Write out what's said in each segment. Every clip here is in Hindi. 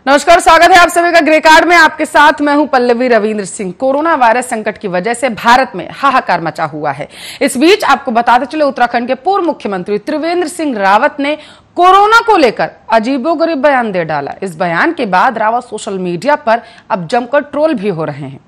नमस्कार, स्वागत है आप सभी का ग्रे कार्ड में। आपके साथ मैं हूं पल्लवी रविंद्र सिंह। कोरोना वायरस संकट की वजह से भारत में हाहाकार मचा हुआ है। इस बीच आपको बताते चले, उत्तराखंड के पूर्व मुख्यमंत्री त्रिवेंद्र सिंह रावत ने कोरोना को लेकर अजीबोगरीब बयान दे डाला। इस बयान के बाद रावत सोशल मीडिया पर अब जमकर ट्रोल भी हो रहे हैं।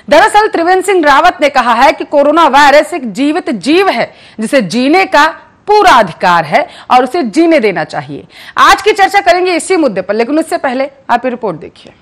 दरअसल त्रिवेंद्र सिंह रावत ने कहा है कि कोरोना वायरस एक जीवित जीव है जिसे जीने का पूरा अधिकार है और उसे जीने देना चाहिए। आज की चर्चा करेंगे इसी मुद्दे पर, लेकिन उससे पहले आप ये रिपोर्ट देखिए।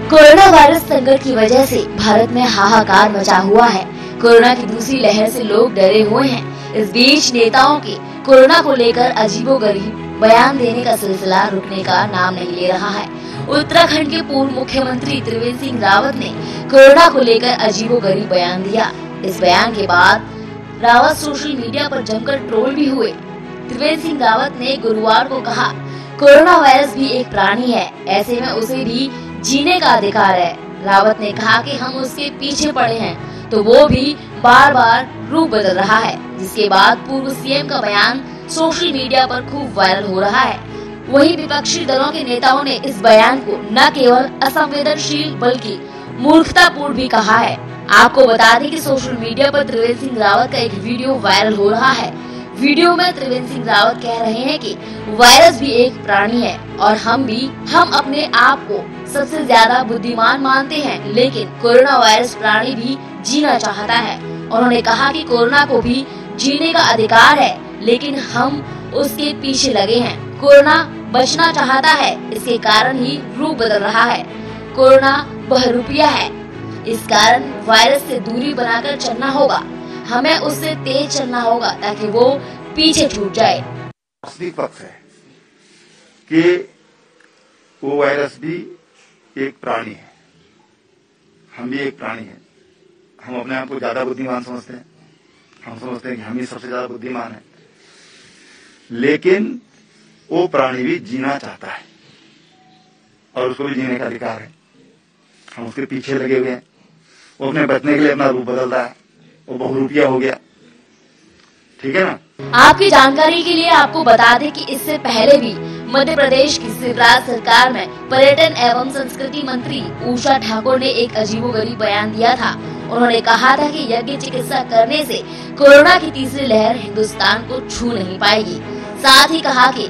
कोरोना वायरस संकट की वजह से भारत में हाहाकार मचा हुआ है। कोरोना की दूसरी लहर से लोग डरे हुए हैं। इस बीच नेताओं के कोरोना को लेकर अजीबोगरीब बयान देने का सिलसिला रुकने का नाम नहीं ले रहा है। उत्तराखंड के पूर्व मुख्यमंत्री त्रिवेंद्र सिंह रावत ने कोरोना को लेकर अजीबोगरीब बयान दिया। इस बयान के बाद रावत सोशल मीडिया पर जमकर ट्रोल भी हुए। त्रिवेंद्र सिंह रावत ने गुरुवार को कहा, कोरोना वायरस भी एक प्राणी है, ऐसे में उसे भी जीने का अधिकार है। रावत ने कहा कि हम उसके पीछे पड़े हैं तो वो भी बार बार रूप बदल रहा है, जिसके बाद पूर्व सीएम का बयान सोशल मीडिया पर खूब वायरल हो रहा है। वहीं विपक्षी दलों के नेताओं ने इस बयान को न केवल असंवेदनशील बल्कि मूर्खतापूर्ण भी कहा है। आपको बता दें कि सोशल मीडिया पर त्रिवेंद्र सिंह रावत का एक वीडियो वायरल हो रहा है। वीडियो में त्रिवेंद्र सिंह रावत कह रहे हैं कि वायरस भी एक प्राणी है और हम अपने आप को सबसे ज्यादा बुद्धिमान मानते हैं, लेकिन कोरोना वायरस प्राणी भी जीना चाहता है। उन्होंने कहा कि कोरोना को भी जीने का अधिकार है, लेकिन हम उसके पीछे लगे हैं। कोरोना बचना चाहता है, इसके कारण ही रूप बदल रहा है। कोरोना बहुरूपिया है, इस कारण वायरस से दूरी बनाकर चलना होगा। हमें उससे तेज चलना होगा ताकि वो पीछे छूट जाए। असली पक्ष है कि वो वायरस भी एक प्राणी है, हम भी एक प्राणी हैं। हम अपने आप को ज्यादा बुद्धिमान समझते हैं, हम समझते हैं कि हम ही सबसे ज्यादा बुद्धिमान हैं, लेकिन वो प्राणी भी जीना चाहता है और उसको भी जीने का अधिकार है। हम उसके पीछे लगे हुए हैं। वो अपने बचने के लिए अपना रूप बदल रहा है, वो बहुरूपिया हो गया। ठीक है ना। आपकी जानकारी के लिए आपको बता दें कि इससे पहले भी मध्य प्रदेश की शिवराज सरकार में पर्यटन एवं संस्कृति मंत्री उषा ठाकुर ने एक अजीबोगरीब बयान दिया था। उन्होंने कहा था कि यज्ञ चिकित्सा करने से कोरोना की तीसरी लहर हिंदुस्तान को छू नहीं पाएगी। साथ ही कहा कि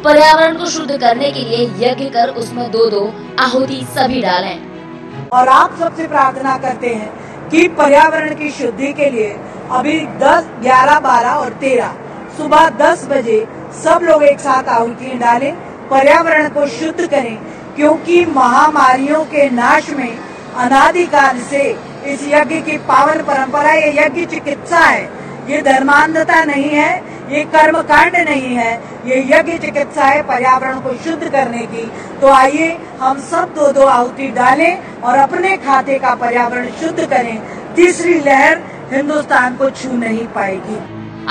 पर्यावरण को शुद्ध करने के लिए यज्ञ कर उसमें दो आहुति सभी डालें। और आप सबसे प्रार्थना करते हैं कि पर्यावरण की शुद्धि के लिए अभी 10, 11, 12 और 13 सुबह 10 बजे सब लोग एक साथ आहुतियां डालें, पर्यावरण को शुद्ध करें, क्योंकि महामारियों के नाश में अनादिकाल से इस यज्ञ की पावन परंपरा, ये यज्ञ चिकित्सा है, ये धर्मांधता नहीं है, ये कर्मकांड नहीं है, ये यज्ञ चिकित्सा है पर्यावरण को शुद्ध करने की। तो आइए हम सब दो आहुति डालें और अपने खाते का पर्यावरण शुद्ध करें। तीसरी लहर हिंदुस्तान को छू नहीं पाएगी।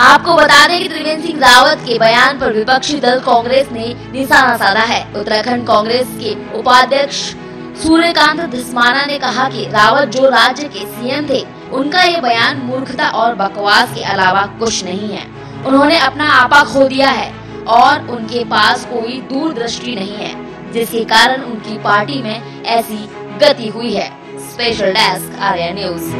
आपको बता दें कि त्रिवेंद्र सिंह रावत के बयान पर विपक्षी दल कांग्रेस ने निशाना साधा है। उत्तराखंड कांग्रेस के उपाध्यक्ष सूर्यकांत धस्माना ने कहा कि रावत जो राज्य के सीएम थे, उनका ये बयान मूर्खता और बकवास के अलावा कुछ नहीं है। उन्होंने अपना आपा खो दिया है और उनके पास कोई दूरदृष्टि नहीं है, जिसके कारण उनकी पार्टी में ऐसी गति हुई है। Special desk Arya news.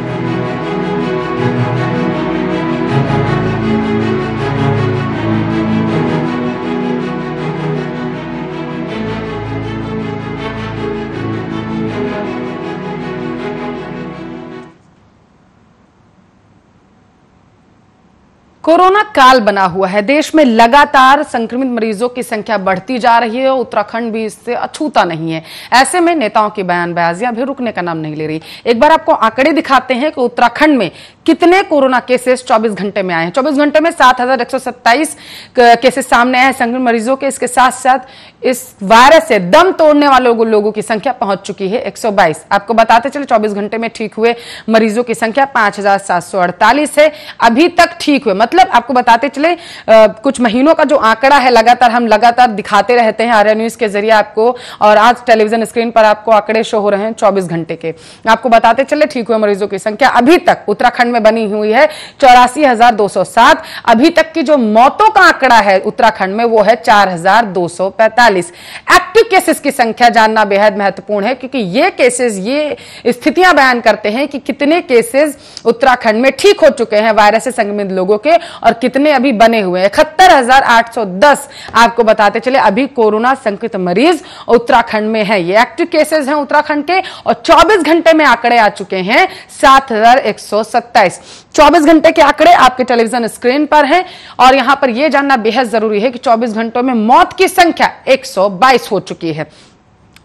Corona काल बना हुआ है। देश में लगातार संक्रमित मरीजों की संख्या बढ़ती जा रही है। उत्तराखंड भी इससे अछूता नहीं है। ऐसे में नेताओं की बयानबाजियां भी रुकने का नाम नहीं ले रही। एक बार आपको आंकड़े दिखाते हैं कि उत्तराखंड में कितने कोरोना केसेस 24 घंटे में आए हैं। 24 घंटे में 7,127 केसेस सामने आए हैं संक्रमित मरीजों के। इसके साथ साथ इस वायरस से दम तोड़ने वाले लोगों की संख्या पहुंच चुकी है 122। आपको बताते चले 24 घंटे में ठीक हुए मरीजों की संख्या 5,748 है। अभी तक ठीक हुए मतलब मतलब आपको बताते चले कुछ महीनों का जो आंकड़ा है लगातार हम दिखाते रहते हैं आर्या न्यूज के जरिए आपको, और आज टेलीविजन स्क्रीन पर आपको आंकड़े शो हो रहे हैं 24 घंटे के। आपको बताते चले ठीक हुए मरीजों की संख्या अभी तक उत्तराखंड में बनी हुई है 84,207। अभी तक की जो मौतों का आंकड़ा है उत्तराखंड में वो है 4,245। एक्टिव केसेस की संख्या जानना बेहद महत्वपूर्ण है, क्योंकि ये केसेस, ये स्थितियां बयान करते हैं कि कितने केसेस उत्तराखंड में ठीक हो चुके हैं वायरस से संक्रमित लोगों के और कितने अभी बने हुए हैं। 71,810 आपको बताते चले अभी कोरोना संक्रमित मरीज उत्तराखंड में है। ये एक्टिव केसेस हैं उत्तराखंड के, और 24 घंटे में आंकड़े आ चुके हैं 7,127। 24 घंटे के आंकड़े आपके टेलीविजन स्क्रीन पर हैं, और यहां पर यह जानना बेहद जरूरी है कि 24 घंटों में मौत की संख्या 122 हो चुकी है।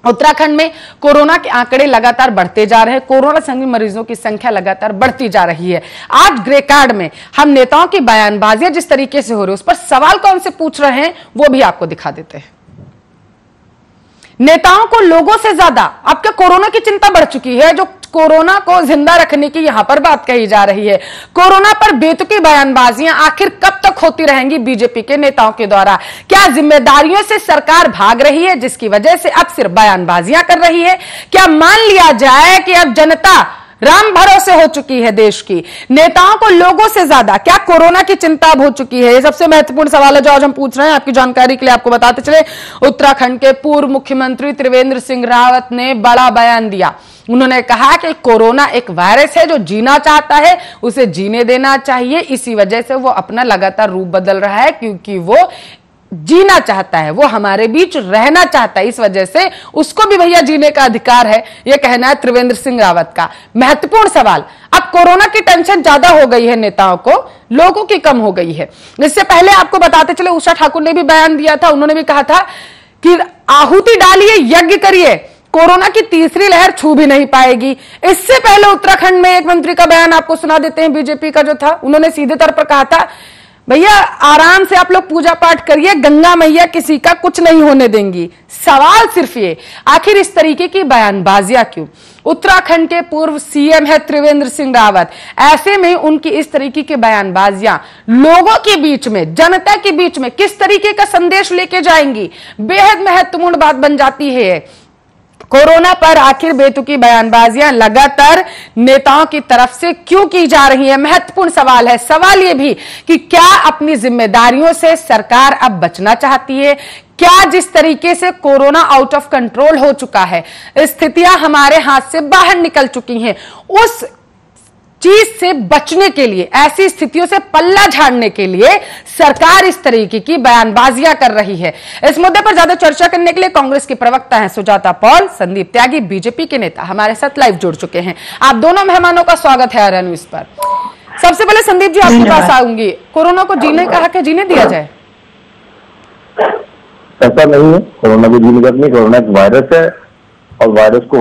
उत्तराखंड में कोरोना के आंकड़े लगातार बढ़ते जा रहे हैं, कोरोना संक्रमित मरीजों की संख्या लगातार बढ़ती जा रही है। आज ग्रे कार्ड में हम नेताओं की बयानबाजियां जिस तरीके से हो रही है उस पर सवाल कौन से पूछ रहे हैं वो भी आपको दिखा देते हैं। नेताओं को लोगों से ज्यादा अब क्या कोरोना की चिंता बढ़ चुकी है, जो कोरोना को जिंदा रखने की यहां पर बात कही जा रही है। कोरोना पर बेतुकी बयानबाजियां आखिर कब तक होती रहेंगी बीजेपी के नेताओं के द्वारा? क्या जिम्मेदारियों से सरकार भाग रही है जिसकी वजह से अब सिर्फ बयानबाजियां कर रही है? क्या मान लिया जाए कि अब जनता राम भरोसे हो चुकी है देश की? नेताओं को लोगों से ज्यादा क्या कोरोना की चिंता अब हो चुकी है? ये सबसे महत्वपूर्ण सवाल है जो आज हम पूछ रहे हैं। आपकी जानकारी के लिए आपको बताते चले उत्तराखंड के पूर्व मुख्यमंत्री त्रिवेंद्र सिंह रावत ने बड़ा बयान दिया। उन्होंने कहा कि कोरोना एक वायरस है जो जीना चाहता है, उसे जीने देना चाहिए। इसी वजह से वो अपना लगातार रूप बदल रहा है, क्योंकि वो जीना चाहता है, वो हमारे बीच रहना चाहता है, इस वजह से उसको भी भैया जीने का अधिकार है। यह कहना है त्रिवेंद्र सिंह रावत का। महत्वपूर्ण सवाल, अब कोरोना की टेंशन ज्यादा हो गई है नेताओं को, लोगों की कम हो गई है। इससे पहले आपको बताते चले उषा ठाकुर ने भी बयान दिया था, उन्होंने भी कहा था कि आहुति डालिए, यज्ञ करिए, कोरोना की तीसरी लहर छू भी नहीं पाएगी। इससे पहले उत्तराखंड में एक मंत्री का बयान आपको सुना देते हैं बीजेपी का जो था, उन्होंने सीधे तौर पर कहा था भैया आराम से आप लोग पूजा पाठ करिए, गंगा मैया किसी का कुछ नहीं होने देंगी। सवाल सिर्फ ये, आखिर इस तरीके की बयानबाजियां क्यों? उत्तराखंड के पूर्व सीएम है त्रिवेंद्र सिंह रावत, ऐसे में उनकी इस तरीके की बयानबाजियां लोगों के बीच में, जनता के बीच में किस तरीके का संदेश लेके जाएंगी? बेहद महत्वपूर्ण बात बन जाती है। कोरोना पर आखिर बेतुकी बयानबाजियां लगातार नेताओं की तरफ से क्यों की जा रही है? महत्वपूर्ण सवाल है। सवाल यह भी कि क्या अपनी जिम्मेदारियों से सरकार अब बचना चाहती है? क्या जिस तरीके से कोरोना आउट ऑफ कंट्रोल हो चुका है, स्थितियां हमारे हाथ से बाहर निकल चुकी हैं, उस चीज से बचने के लिए, ऐसी स्थितियों से पल्ला झाड़ने के लिए सरकार इस तरीके की बयानबाजियां कर रही है। इस मुद्दे पर ज्यादा चर्चा करने के लिए कांग्रेस की प्रवक्ता हैं सुजाता पॉल, संदीप त्यागी बीजेपी के नेता हमारे साथ लाइव जुड़ चुके हैं। आप दोनों मेहमानों का स्वागत है आर्या न्यूज पर। सबसे पहले संदीप जी आपके पास आऊंगी, कोरोना को जीने का हक है, जीने दिया जाए? ऐसा नहीं है, कोरोना को जीने का नहीं, कोरोना एक वायरस है और वायरस को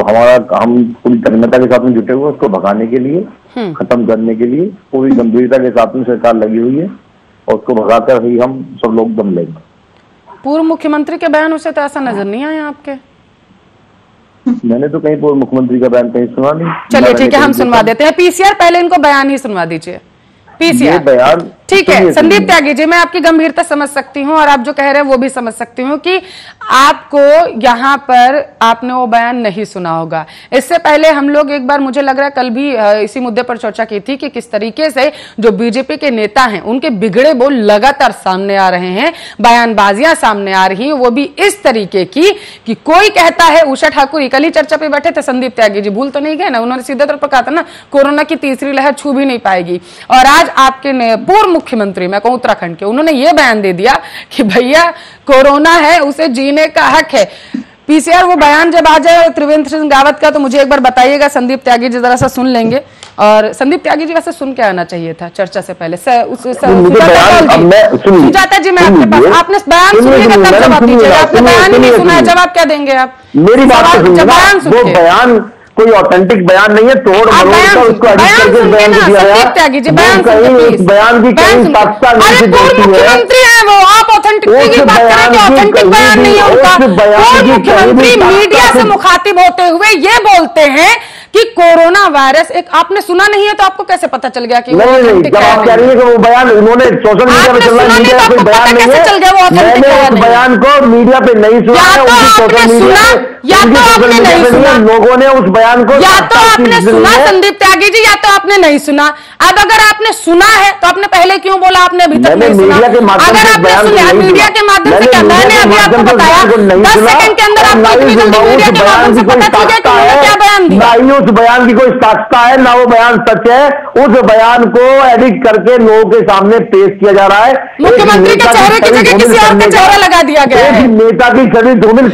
हम पूरी तन्मयता के साथ में जुटे हुए उसको भगाने के लिए, खत्म करने के लिए पूरी गंभीरता के साथ में सरकार लगी हुई है और उसको भगाकर ही हम सब लोग दम लेंगे। पूर्व मुख्यमंत्री के बयान से तो ऐसा नजर नहीं आया आपके? मैंने तो कहीं पूर्व मुख्यमंत्री का बयान कहीं सुना नहीं। चलिए ठीक है, हम सुनवा देते हैं पीसीआर, पहले इनको बयान ही सुनवा दीजिए। पीसीआर बयान ठीक है। संदीप त्यागी जी, मैं आपकी गंभीरता समझ सकती हूँ और आप जो कह रहे हैं वो भी समझ सकती हूँ कि आपको यहाँ पर आपने वो बयान नहीं सुना होगा। इससे पहले हम लोग एक बार, मुझे लग रहा है कल भी इसी मुद्दे पर चर्चा की थी कि किस तरीके से जो बीजेपी के नेता हैं उनके बिगड़े बोल लगातार सामने आ रहे हैं, बयानबाजियां सामने आ रही हैं, वो भी इस तरीके की कि कोई कहता है, उषा ठाकुर कल ही चर्चा पे बैठे थे, संदीप त्यागी जी भूल तो नहीं गए ना, उन्होंने सीधे तौर पर कहा था ना कोरोना की तीसरी लहर छू भी नहीं पाएगी। और आज आपके पूर्व मुख्यमंत्री, मैं कहूं उत्तराखंड के, उन्होंने ये बयान दे दिया कि भैया कोरोना है, उसे जीने का हक है। पीसीआर वो बयान जब आ जाए त्रिवेंद्र सिंह रावत का तो मुझे एक बार बताइएगा। संदीप त्यागी जी जरा सा सुन लेंगे। और संदीप त्यागी जी वैसे सुन के आना चाहिए था चर्चा से पहले। सुजाता जी, मैं आपके पास, आपने बयान सुनिएगा तब जवाब दीजिएगा। आपने बयान ही नहीं सुना, जवाब क्या देंगे आप? मेरी बात बयान सुनिए, कोई ऑथेंटिक बयान नहीं है, तोड़ मरोड़ का उसको एडिट करके बयान दिया है। त्यागी जी बयान बयान की कहीं पाकिस्तान मुख्यमंत्री है वो, आप ऑथेंटिक की बात करें कि ऑथेंटिक बयान नहीं है उनका। पूर्व मुख्यमंत्री मीडिया से मुखातिब होते हुए ये बोलते हैं कि कोरोना वायरस एक, आपने सुना नहीं है तो आपको कैसे पता चल गया कि नहीं, जब आप कह रही है कि वो बयान उन्होंने सोशल मीडिया पे चल रहा है, मीडिया पे बयान नहीं है, मैंने उस बयान को मीडिया पे नहीं सुना है, सोशल मीडिया या तो आपने नहीं सुना, लोगों ने उस बयान को, या तो आपने सुना संदीप त्यागी जी, या तो आपने नहीं सुना। अब अगर आपने सुना है तो आपने पहले क्यों बोला आपने अभी तक नहीं सुना? अगर आपने सुना मीडिया के माध्यम से, क्या मैंने अभी आपको बताया 10 सेकंड के अंदर आपको इतनी जल्दी मीडिया के माध्यम से पता चल गया कि उन्होंने क्या बयान दिया? ना ही उस बयान की कोई साक्षता है, ना वो बयान सच है। उस बयान को एडिट करके लोगों के सामने पेश किया जा रहा है। मुख्यमंत्री के चेहरे की जगह किसी और का चेहरा लगा दिया गया है। नेता की छवि धूमिल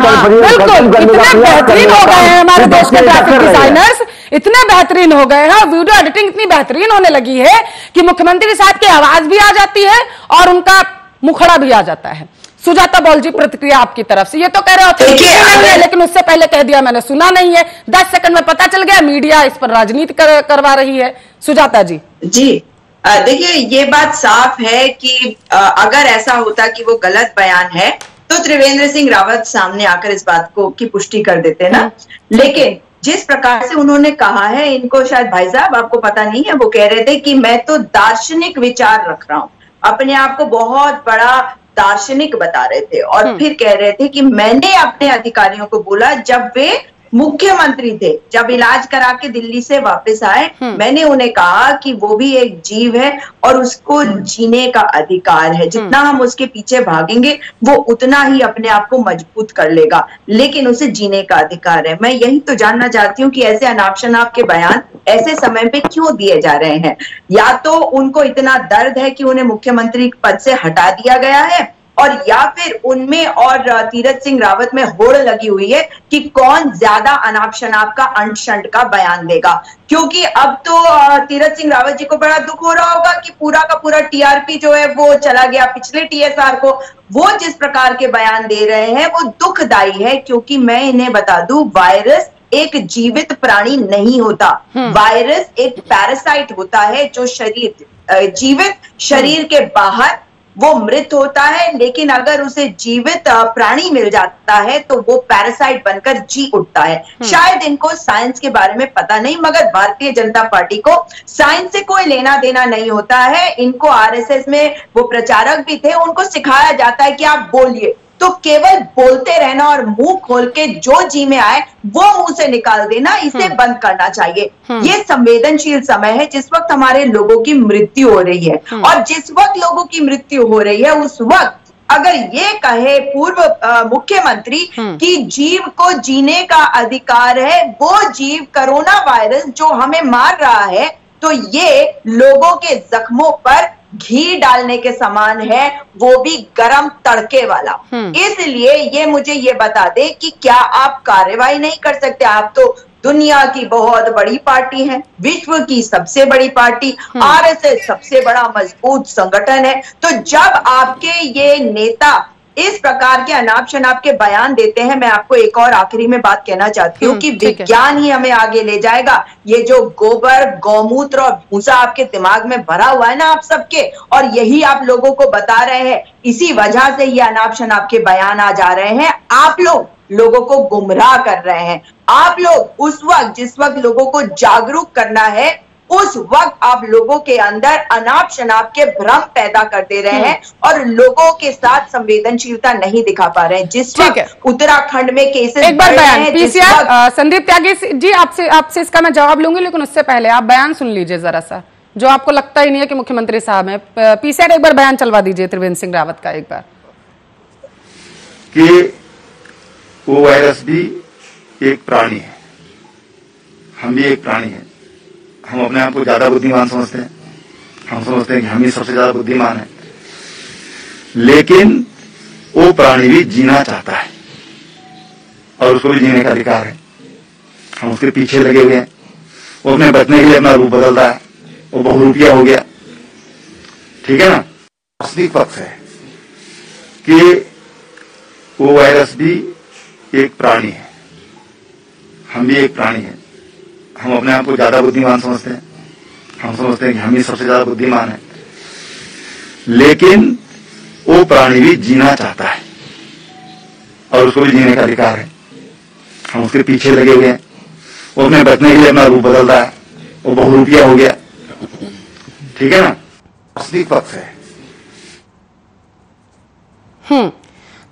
बेहतरीन हो गए हैं हमारे देश के ग्राफिक डिजाइनर्स, इतने बेहतरीन हो गए हैं, वीडियो एडिटिंग इतनी बेहतरीन होने लगी है कि मुख्यमंत्री साहब की आवाज भी आ जाती है और उनका मुखड़ा भी आ जाता है। सुजाता बौल जी, प्रतिक्रिया आपकी तरफ से। ये तो कह रहे होते हैं लेकिन उससे पहले कह दिया मैंने सुना नहीं है, 10 सेकंड में पता चल गया, मीडिया इस पर राजनीति करवा रही है। सुजाता जी। जी देखिए, ये बात साफ है कि अगर ऐसा होता कि वो गलत बयान है तो त्रिवेंद्र सिंह रावत सामने आकर इस बात को की पुष्टि कर देते ना। लेकिन जिस प्रकार से उन्होंने कहा है, इनको शायद भाई साहब आपको पता नहीं है, वो कह रहे थे कि मैं तो दार्शनिक विचार रख रहा हूं, अपने आप को बहुत बड़ा दार्शनिक बता रहे थे। और फिर कह रहे थे कि मैंने अपने अधिकारियों को बोला, जब वे मुख्यमंत्री थे, जब इलाज करा के दिल्ली से वापस आए, मैंने उन्हें कहा कि वो भी एक जीव है और उसको जीने का अधिकार है, जितना हम उसके पीछे भागेंगे वो उतना ही अपने आप को मजबूत कर लेगा, लेकिन उसे जीने का अधिकार है। मैं यही तो जानना चाहती हूँ कि ऐसे अनाप शनाप के बयान ऐसे समय पे क्यों दिए जा रहे हैं? या तो उनको इतना दर्द है कि उन्हें मुख्यमंत्री पद से हटा दिया गया है, और या फिर उनमें और तीरथ सिंह रावत में होड़ लगी हुई है कि कौन ज्यादा अनाप शनाप का अंट शंट का बयान देगा। क्योंकि अब तो तीरथ सिंह रावत जी को बड़ा दुख हो रहा होगा कि पूरा का पूरा टीआरपी जो है वो चला गया पिछले टीएसआर को। वो जिस प्रकार के बयान दे रहे हैं वो दुखदायी है, क्योंकि मैं इन्हें बता दूं, वायरस एक जीवित प्राणी नहीं होता, वायरस एक पैरासाइट होता है जो जीवित शरीर के बाहर वो मृत होता है, लेकिन अगर उसे जीवित प्राणी मिल जाता है तो वो पैरासाइट बनकर जी उठता है। शायद इनको साइंस के बारे में पता नहीं, मगर भारतीय जनता पार्टी को साइंस से कोई लेना देना नहीं होता है। इनको आरएसएस में वो प्रचारक भी थे, उनको सिखाया जाता है कि आप बोलिए, तो केवल बोलते रहना और मुंह खोल के जो जी में आए वो मुंह से निकाल देना, इसे बंद करना चाहिए। ये संवेदनशील समय है जिस वक्त हमारे लोगों की मृत्यु हो रही है, और जिस वक्त लोगों की मृत्यु हो रही है उस वक्त अगर ये कहे पूर्व मुख्यमंत्री कि जीव को जीने का अधिकार है, वो जीव कोरोना वायरस जो हमें मार रहा है, तो ये लोगों के जख्मों पर घी डालने के समान है, वो भी गरम तड़के वाला। इसलिए ये मुझे ये बता दे कि क्या आप कार्रवाई नहीं कर सकते? आप तो दुनिया की बहुत बड़ी पार्टी है, विश्व की सबसे बड़ी पार्टी, आरएसएस सबसे बड़ा मजबूत संगठन है, तो जब आपके ये नेता इस प्रकार के अनाप शनाप के बयान देते हैं, मैं आपको एक और आखिरी में बात कहना चाहती हूँ कि विज्ञान ही हमें आगे ले जाएगा। ये जो गोबर, गौमूत्र और भूसा आपके दिमाग में भरा हुआ है ना आप सबके, और यही आप लोगों को बता रहे हैं, इसी वजह से ये अनाप शनाप के बयान आ जा रहे हैं। आप लोग लोगों को गुमराह कर रहे हैं। आप लोग उस वक्त जिस वक्त लोगों को जागरूक करना है, उस वक्त आप लोगों के अंदर अनाप शनाप के भ्रम पैदा कर दे रहे हैं और लोगों के साथ संवेदनशीलता नहीं दिखा पा रहे हैं। जिस वक्त उत्तराखंड में केसेस एक बार बयान पीसीआर संदीप त्यागी जी, आपसे इसका मैं जवाब लूंगी, लेकिन उससे पहले आप बयान सुन लीजिए जरा सा, जो आपको लगता ही नहीं है कि मुख्यमंत्री साहब है। पीसीआर एक बार बयान चलवा दीजिए त्रिवेंद्र सिंह रावत का एक बार, कि वो वायरस भी एक प्राणी है, हम भी एक प्राणी है। हम अपने आप को ज्यादा बुद्धिमान समझते हैं, हम समझते हैं कि हम ही सबसे ज्यादा बुद्धिमान है, लेकिन वो प्राणी भी जीना चाहता है और उसको भी जीने का अधिकार है। हम उसके पीछे लगे हुए हैं, वो अपने बचने के लिए अपना रूप बदलता है, वो बहुरूपिया हो गया, ठीक है ना। वास्तविक पक्ष है कि वो वायरस भी एक प्राणी है, हम भी एक प्राणी है। हम अपने आप को ज्यादा बुद्धिमान समझते हैं, हम समझते हैं कि हम ही सबसे ज्यादा बुद्धिमान है, लेकिन वो प्राणी भी जीना चाहता है और उसको भी जीने का अधिकार है। हम उसके पीछे लगे हुए हैं, वो अपने बचने के लिए अपना रूप बदलता है, वो बहुरूपिया हो गया, ठीक है ना, असली पक्ष है।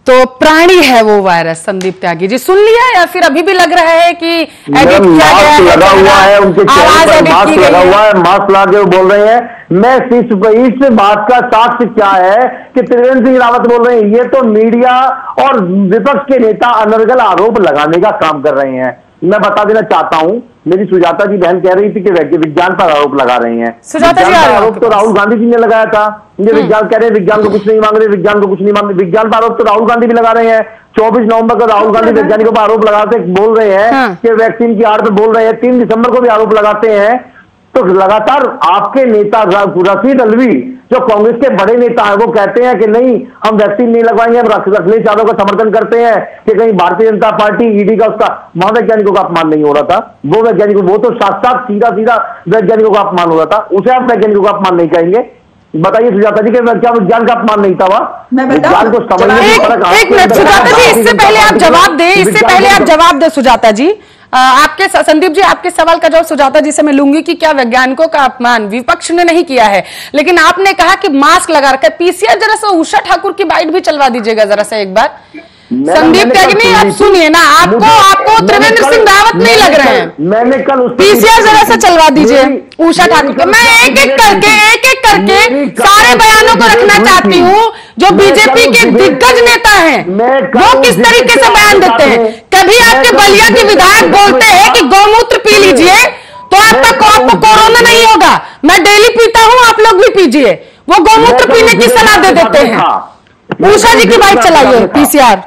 तो प्राणी है वो वायरस। संदीप त्यागी जी, सुन लिया या फिर अभी भी लग रहा है कि एडिट किया गया है? लगा हुआ है, उनके चेहरे पर मास्क लगा हुआ है, मास्क ला के बोल रहे हैं। मैं इस बात का साक्ष्य क्या है कि त्रिवेंद्र सिंह रावत बोल रहे हैं, ये तो मीडिया और विपक्ष के नेता अनर्गल आरोप लगाने का काम कर रहे हैं। मैं बता देना चाहता हूं, मेरी सुजाता जी बहन कह रही थी कि विज्ञान पर आरोप लगा रहे हैं। सुजाता जी, आरोप तो राहुल गांधी जी ने लगाया था। ये विज्ञान कह रहे हैं, विज्ञान को कुछ नहीं मांग रहे, विज्ञान को कुछ नहीं मांग रहे। विज्ञान पर आरोप तो राहुल गांधी भी लगा रहे हैं। 24 नवंबर को राहुल गांधी वैज्ञानिकों पर आरोप लगाते बोल रहे हैं कि वैक्सीन की आड़ पे बोल रहे हैं। 3 दिसंबर को भी आरोप लगाते हैं। तो लगातार आपके नेता रशीद अलवी जो कांग्रेस के बड़े नेता हैं, वो कहते हैं कि नहीं, हम वैक्सीन नहीं लगवाएंगे, हम अखिलेश यादव का समर्थन करते हैं कि कहीं भारतीय जनता पार्टी ईडी का उसका वहां वैज्ञानिकों का अपमान नहीं हो रहा था। वो वैज्ञानिकों, वो तो साथ सीधा वैज्ञानिकों का अपमान हो रहा था, उसे आप वैज्ञानिकों का अपमान नहीं कहेंगे? बताइए सुजाता जी कि क्या विज्ञान का अपमान नहीं था? वह विज्ञान को समझने एक मिनट सुजाता जी, इससे पहले आप जवाब दे सुजाता जी। आपके संदीप जी, आपके सवाल का जवाब सुजाता जी से मैं लूंगी कि क्या वैज्ञानिकों का अपमान विपक्ष ने नहीं किया है, लेकिन आपने कहा कि मास्क लगा रखा है। पीसीआर जरा सा उषा ठाकुर की बाइट भी चलवा दीजिएगा जरा सा एक बार। संदीप त्यागी नहीं, आप सुनिए ना, आपको त्रिवेंद्र सिंह रावत नहीं लग रहे हैं। मैंने कल पीसीआर जरा सा चलवा दीजिए उषा ठाकुर को। मैं एक एक करके सारे बयानों को रखना चाहती हूँ। जो बीजेपी के दिग्गज नेता हैं वो किस तरीके से बयान देते हैं। कभी आपके बलिया के विधायक बोलते हैं कि गौमूत्र पी लीजिए तो आपको कोरोना नहीं होगा, मैं डेली पीता हूँ, आप लोग भी पीजिए। वो गौमूत्र पीने की सलाह दे देते हैं। उषा जी की बाइट चलाइए पीसीआर।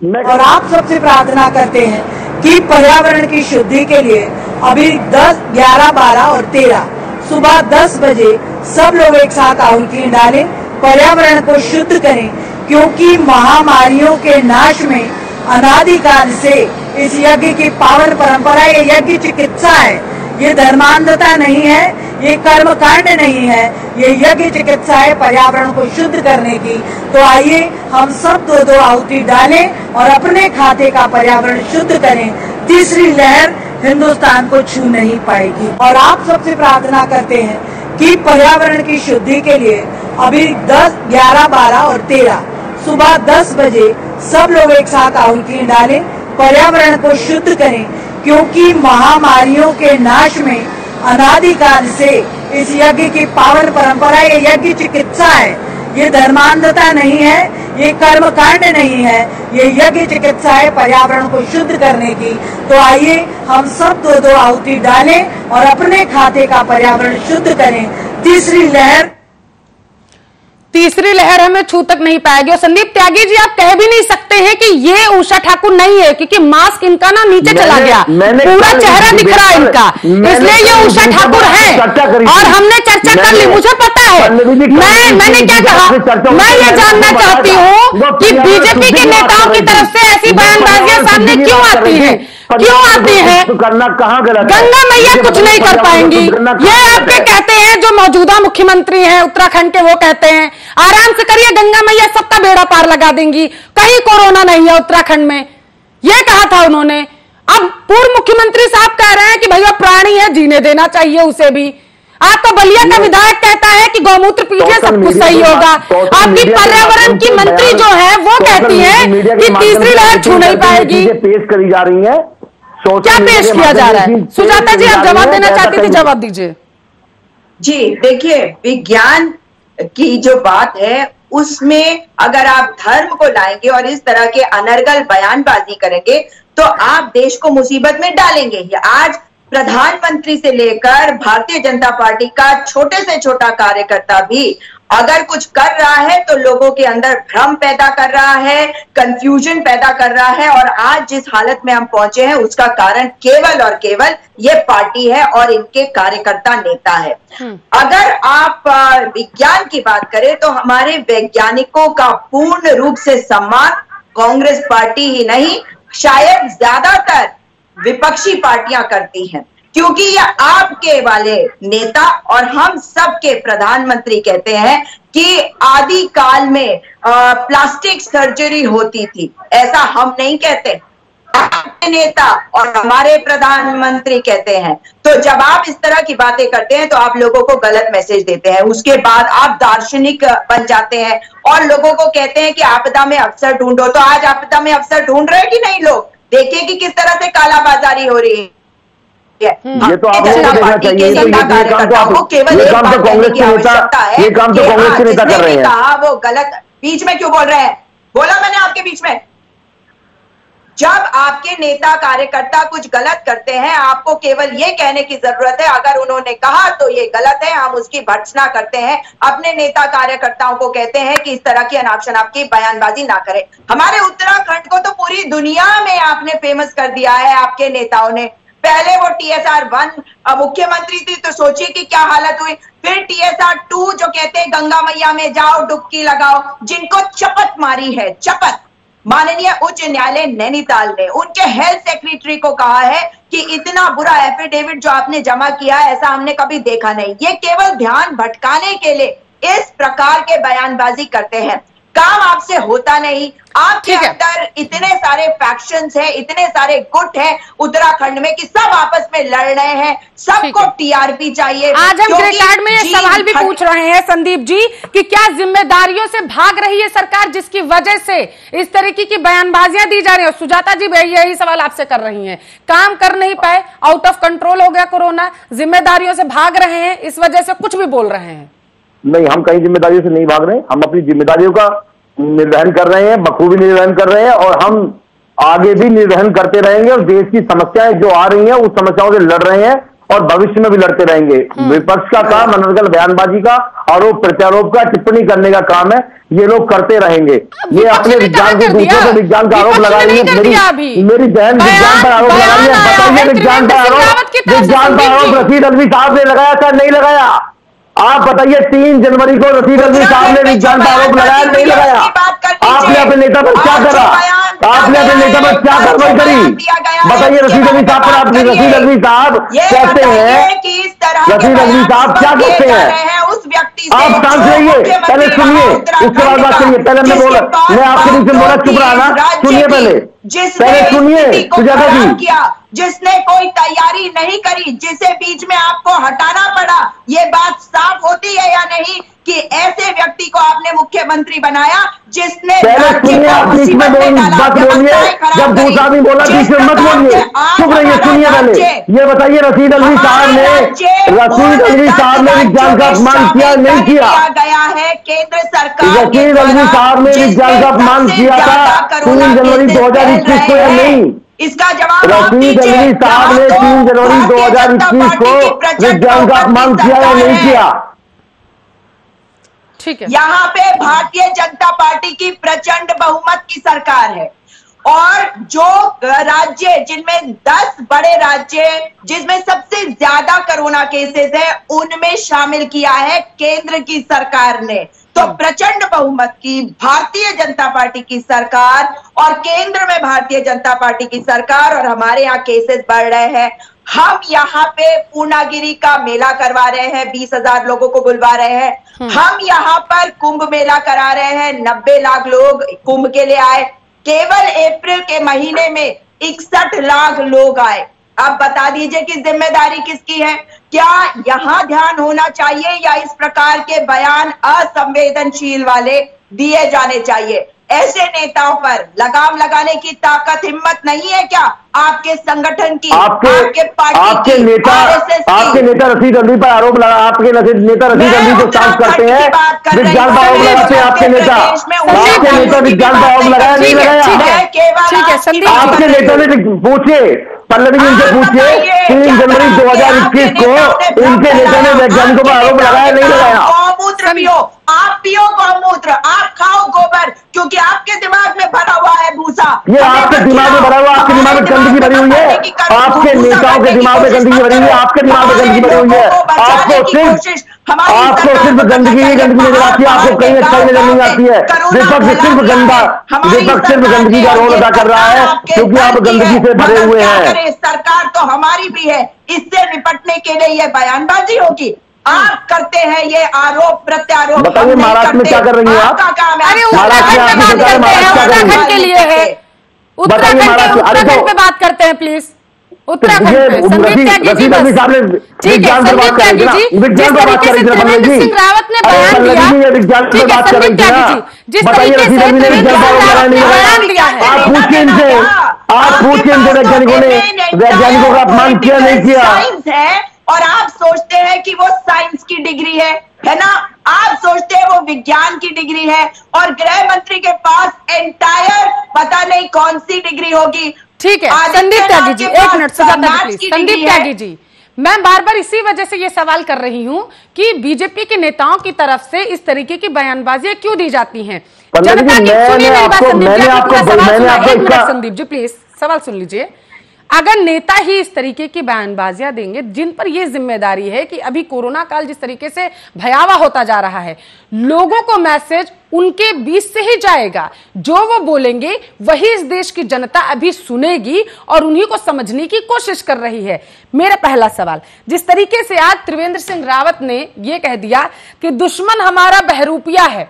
और आप सबसे प्रार्थना करते हैं कि पर्यावरण की शुद्धि के लिए अभी 10, 11, 12 और 13 सुबह 10 बजे सब लोग एक साथ आहुति डालें, पर्यावरण को शुद्ध करें, क्योंकि महामारियों के नाश में अनादिकाल से इस यज्ञ की पावन परंपरा, ये यज्ञ चिकित्सा है, ये धर्मांधता नहीं है, ये कर्मकांड नहीं है, ये यज्ञ चिकित्सा है पर्यावरण को शुद्ध करने की। तो आइए हम सब 2-2 आहुति डालें और अपने खाते का पर्यावरण शुद्ध करें। तीसरी लहर हिंदुस्तान को छू नहीं पाएगी। और आप सबसे प्रार्थना करते हैं कि पर्यावरण की शुद्धि के लिए अभी 10, 11, 12 और 13 सुबह 10 बजे सब लोग एक साथ आहुति डालें, पर्यावरण को शुद्ध करें, क्योंकि महामारियों के नाश में अनादिकाल से इस यज्ञ की पावन परंपरा, ये यज्ञ चिकित्सा है, ये धर्मांधता नहीं है, ये कर्मकांड नहीं है, ये यज्ञ चिकित्सा है पर्यावरण को शुद्ध करने की। तो आइए हम सब 2-2 आहुति डालें और अपने खाते का पर्यावरण शुद्ध करें। तीसरी लहर हमें छू तक नहीं पाएगी। और संदीप त्यागी जी, आप कह भी नहीं सकते हैं कि ये उषा ठाकुर नहीं है, क्योंकि मास्क इनका ना नीचे चला गया, पूरा चेहरा दिख रहा है इनका, इसलिए ये उषा ठाकुर है। और हमने चर्चा कर ली, मुझे पता है। मैंने क्या कहा, मैं ये जानना चाहती हूँ कि बीजेपी के नेताओं की तरफ से ऐसी बयानबाजियां सामने क्यों आती है, करना कहाँ गलत? गंगा मैया कुछ नहीं कर पाएंगी, ये आपके कहते हैं जो मौजूदा मुख्यमंत्री हैं उत्तराखंड के, वो कहते हैं आराम से करिए, गंगा मैया सबका बेड़ा पार लगा देंगी, कहीं कोरोना नहीं है उत्तराखंड में, ये कहा था उन्होंने। अब पूर्व मुख्यमंत्री साहब कह रहे हैं कि भैया प्राणी है, जीने देना चाहिए उसे भी। आपका बलिया का विधायक कहता है कि गौमूत्र पीजिए सब कुछ सही होगा। आपकी पर्यावरण की मंत्री जो है वो कहती है कि तीसरी लहर छू नहीं पाएगी। पेश करी जा रही है, क्या पेश किया जा रहा है? सुजाता जी, आप जवाब देना चाहती थी, जवाब दीजिए। जी देखिए, विज्ञान की जो बात है उसमें अगर आप धर्म को लाएंगे और इस तरह के अनर्गल बयानबाजी करेंगे तो आप देश को मुसीबत में डालेंगे ही। आज प्रधानमंत्री से लेकर भारतीय जनता पार्टी का छोटे से छोटा कार्यकर्ता भी अगर कुछ कर रहा है तो लोगों के अंदर भ्रम पैदा कर रहा है, कंफ्यूजन पैदा कर रहा है। और आज जिस हालत में हम पहुंचे हैं उसका कारण केवल और केवल ये पार्टी है और इनके कार्यकर्ता नेता है। अगर आप विज्ञान की बात करें तो हमारे वैज्ञानिकों का पूर्ण रूप से सम्मान कांग्रेस पार्टी ही नहीं, शायद ज्यादातर विपक्षी पार्टियां करती हैं, क्योंकि ये आपके वाले नेता और हम सब के प्रधानमंत्री कहते हैं कि आदि काल में प्लास्टिक सर्जरी होती थी। ऐसा हम नहीं कहते, नेता और हमारे प्रधानमंत्री कहते हैं। तो जब आप इस तरह की बातें करते हैं तो आप लोगों को गलत मैसेज देते हैं। उसके बाद आप दार्शनिक बन जाते हैं और लोगों को कहते हैं कि आपदा में अवसर ढूंढो। तो आज आपदा में अवसर ढूंढ रहे हैं कि नहीं लोग? देखिए कि किस तरह से कालाबाजारी हो रही है। ये तो आप लोगों को देखना चाहिए। ये काम तो कांग्रेस के नेता कर रहे हैं। वो गलत बीच में क्यों बोल रहे हैं? बोला मैंने आपके बीच में। जब आपके नेता कार्यकर्ता कुछ गलत करते हैं, आपको केवल ये कहने की जरूरत है अगर उन्होंने कहा तो ये गलत है, हम उसकी भर्त्सना करते हैं। अपने नेता कार्यकर्ताओं को कहते हैं कि इस तरह की अनाप शनाप की बयानबाजी ना करें। हमारे उत्तराखंड को तो पूरी दुनिया में आपने फेमस कर दिया है आपके नेताओं ने। पहले वो TSR 1 मुख्यमंत्री थी तो सोचिए कि क्या हालत हुई। फिर TSR 2 जो कहते हैं गंगा मैया में जाओ डुबकी लगाओ, जिनको चपत मारी है, चपत। माननीय उच्च न्यायालय नैनीताल ने उनके हेल्थ सेक्रेटरी को कहा है कि इतना बुरा एफिडेविट जो आपने जमा किया है ऐसा हमने कभी देखा नहीं। ये केवल ध्यान भटकाने के लिए इस प्रकार के बयानबाजी करते हैं। काम आपसे होता नहीं। आपके अंदर इतने सारे फैक्शंस हैं, इतने सारे गुट हैं उत्तराखंड में कि सब आपस में लड़ रहे हैं, सबको TRP चाहिए। आज हम ग्रे कार्ड में ये सवाल भी पूछ रहे हैं संदीप जी कि क्या जिम्मेदारियों से भाग रही है सरकार जिसकी वजह से इस तरीके की बयानबाजियां दी जा रही है? सुजाता जी यही सवाल आपसे कर रही हैं। काम कर नहीं पाए, आउट ऑफ कंट्रोल हो गया कोरोना, जिम्मेदारियों से भाग रहे हैं, इस वजह से कुछ भी बोल रहे हैं? नहीं, हम कहीं जिम्मेदारियों से नहीं भाग रहे हैं। हम अपनी जिम्मेदारियों का निर्वहन कर रहे हैं, बखूबी निर्वहन कर रहे हैं और हम आगे भी निर्वहन करते रहेंगे और देश की समस्याएं जो आ रही हैं उस समस्याओं से लड़ रहे हैं और भविष्य में भी लड़ते रहेंगे। विपक्ष का काम अनर्गल बयानबाजी का, आरोप प्रत्यारोप का, टिप्पणी करने का काम है। ये लोग करते रहेंगे। ये अपने विज्ञान को दूसरों पर विज्ञान का आरोप लगा रही है। मेरी बहन विज्ञान पर आरोप लगा रही है। बताइए विज्ञान पर आरोप रशीद अलवी साहब ने लगाया था नहीं लगाया? आप बताइए 3 जनवरी को रशीद अलवी साहब ने विज्ञान का आरोप लगाया नहीं लगाया? आपने अपने नेता पर क्या करा? आपने अपने नेता पर क्या कार्रवाई करी? बताइए रशीद अलवी साहब पर। आप रशीद अलवी साहब कहते हैं, रशीद अलवी साहब क्या कहते हैं? आप शांत रहिए, पहले सुनिए, उसके बाद बात करिए। पहले मैं बोला, मैं आपके बीच में बोला, चुप रहा ना, सुनिए पहले सुनिए सुजाता जी। जिसने कोई तैयारी नहीं करी, जिसे बीच में आपको हटाना पड़ा, ये बात साफ होती है या नहीं कि ऐसे व्यक्ति को आपने मुख्यमंत्री बनाया जिसने सुनिए, आप बीच में बात बोलिए, जब दूसरा भी बोला बीच में मत बोलिए, चुप रहिए, सुनिए पहले। ये बताइए रशीद अलवी साहब ने विज्ञान का अपमान किया नहीं किया? गया है केंद्र सरकार। रशीद अलवी साहब ने विज्ञान का अपमान किया था 3 जनवरी 2021 को या नहीं? इसका जवाब रशीद अलवी साहब ने 3 जनवरी 2021 को विज्ञान का अपमान किया या नहीं किया? ठीक है। यहाँ पे भारतीय जनता पार्टी की प्रचंड बहुमत की सरकार है और जो राज्य जिनमें 10 बड़े राज्य जिसमें सबसे ज्यादा कोरोना केसेस है उनमें शामिल किया है केंद्र की सरकार ने। तो प्रचंड बहुमत की भारतीय जनता पार्टी की सरकार और केंद्र में भारतीय जनता पार्टी की सरकार और हमारे यहाँ केसेस बढ़ रहे हैं। हम यहाँ पे पूर्णागिरी का मेला करवा रहे हैं, 20,000 लोगों को बुलवा रहे हैं। हम यहाँ पर कुंभ मेला करा रहे हैं, 90 लाख लोग कुंभ के लिए आए। केवल अप्रैल के महीने में 61 लाख लोग आए। अब बता दीजिए कि जिम्मेदारी किसकी है? क्या यहाँ ध्यान होना चाहिए या इस प्रकार के बयान असंवेदनशील वाले दिए जाने चाहिए? ऐसे नेताओं पर लगाम लगाने की ताकत हिम्मत नहीं है क्या आपके संगठन की, आपके पार्टी आपके की, आपके नेता रशीद अलवी पर आरोप लगा, आपके नेता रशीद अलवी को साफ करते हैं, विज्ञान का आरोप लगाते हैं आपके नेता विज्ञान का आरोप लगाया नहीं लगाया? आपके नेता ने पूछे, पल्लवी जी उनसे पूछिए 3 जनवरी 2021 को इनके नेता ने वैज्ञानिकों पर आरोप लगाया नहीं लगाया? गौमूत्र पियो, आप पियो गौमूत्र, आप खाओ गोबर, क्योंकि आपके दिमाग में भरा हुआ है भूसा। ये आपके दिमाग में भरा हुआ, आपके दिमाग में गंदगी भरी हुई है, आपके नेताओं के दिमाग में गंदगी भरी हुई है, आपके दिमाग में गंदगी भरी हुई है। आपको सिर्फ गंदगी नजर आती है, आपको कहीं अच्छाई नजर नहीं आती है। विपक्ष सिर्फ गंदगी का रोल अदा कर रहा है क्योंकि आप गंदगी से भरे हुए हैं। सरकार तो हमारी भी है, इससे निपटने के लिए ये बयानबाजी होगी। आप करते हैं ये आरोप प्रत्यारोप। बताइए महाराष्ट्र में क्या कर रही है आप? अरे उत्तराखंड के लिए है, उत्तराखंड पे बात करते हैं प्लीज। उत्तराखंड पे संदीप त्यागी जी, ठीक है संदीप त्यागी जी, जिस तरीके से त्रिवेंद्र सिंह रावत ने बयान दिया, ठीक है संदीप त्यागी जी, जिस तरीके से त्रिवेंद्र सिंह रावत ने बयान दिया है, आप पूछिए इनसे, आप पूछिए इनसे वैज्ञानिकों का अपमान किया नहीं किया। साइंस है और आप सोचते हैं कि वो साइंस की डिग्री है ना? आप सोचते हैं वो विज्ञान की डिग्री है और गृह मंत्री के पास एंटायर पता नहीं कौन सी डिग्री होगी। ठीक है संदीप त्यागी जी, एक मिनट सुजाता जी प्लीज। संदीप त्यागी जी, मैं बार बार इसी वजह से ये सवाल कर रही हूं कि बीजेपी के नेताओं की तरफ से इस तरीके की बयानबाजियां क्यों दी जाती हैं? जनता की सुनिए मेरी बात संदीप जी, एक मिनट संदीप जी प्लीज सवाल सुन लीजिए। अगर नेता ही इस तरीके की बयानबाजियां देंगे, जिन पर यह जिम्मेदारी है कि अभी कोरोना काल जिस तरीके से भयावह होता जा रहा है, लोगों को मैसेज उनके बीच से ही जाएगा, जो वो बोलेंगे वही इस देश की जनता अभी सुनेगी और उन्हीं को समझने की कोशिश कर रही है। मेरा पहला सवाल, जिस तरीके से आज त्रिवेंद्र सिंह रावत ने यह कह दिया कि दुश्मन हमारा बहरूपिया है,